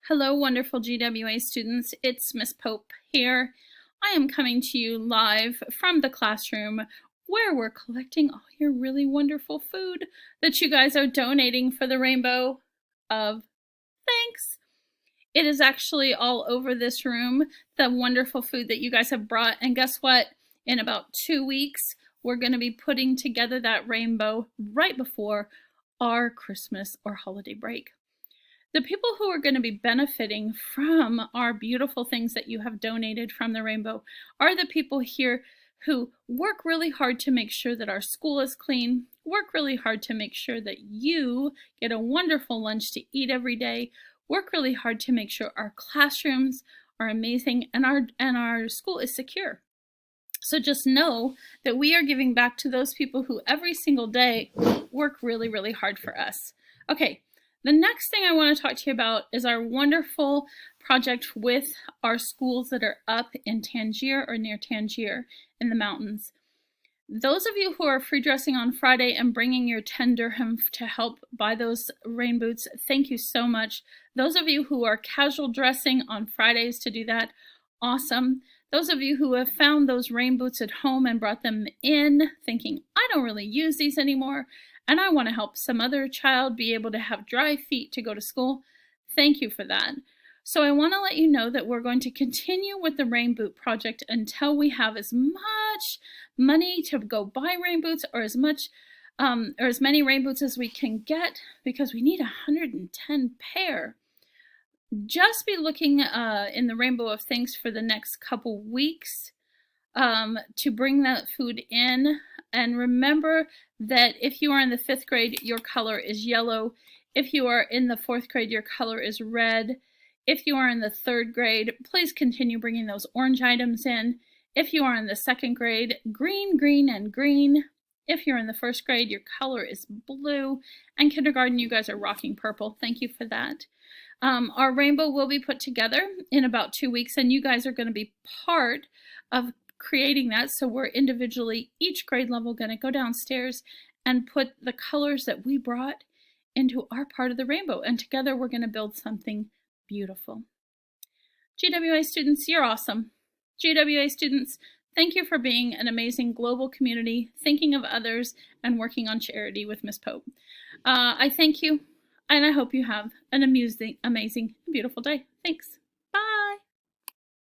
Hello, wonderful GWA students. It's Miss Pope here. I am coming to you live from the classroom where we're collecting all your really wonderful food that you guys are donating for the Rainbow of Thanks. It is actually all over this room, the wonderful food that you guys have brought. And guess what? In about 2 weeks, we're going to be putting together that rainbow right before our Christmas or holiday break. The people who are going to be benefiting from our beautiful things that you have donated from the rainbow are the people here who work really hard to make sure that our school is clean, work really hard to make sure that you get a wonderful lunch to eat every day, work really hard to make sure our classrooms are amazing and our school is secure. So just know that we are giving back to those people who every single day work really, really hard for us. Okay. The next thing I want to talk to you about is our wonderful project with our schools that are up in Tangier or near Tangier in the mountains. Those of you who are free dressing on Friday and bringing your 10 dirham to help buy those rain boots, thank you so much. Those of you who are casual dressing on Fridays to do that, awesome. Those of you who have found those rain boots at home and brought them in thinking, I don't really use these anymore, and I want to help some other child be able to have dry feet to go to school, thank you for that. So I want to let you know that we're going to continue with the rain boot project until we have as much money to go buy rain boots or as many rain boots as we can get, because we need 110 pair. Just be looking in the Rainbow of Thanks for the next couple weeks to bring that food in. And remember that if you are in the 5th grade, your color is yellow. If you are in the 4th grade, your color is red. If you are in the 3rd grade, please continue bringing those orange items in. If you are in the 2nd grade, green, green, and green. If you're in the 1st grade, your color is blue. And kindergarten, you guys are rocking purple. Thank you for that. Our rainbow will be put together in about 2 weeks, and you guys are going to be part of creating that. So we're individually, each grade level, going to go downstairs and put the colors that we brought into our part of the rainbow, and together we're going to build something beautiful. GWA students, you're awesome. GWA students, thank you for being an amazing global community, thinking of others, and working on charity with Miss Pope. I thank you, and I hope you have an amazing, beautiful day. Thanks.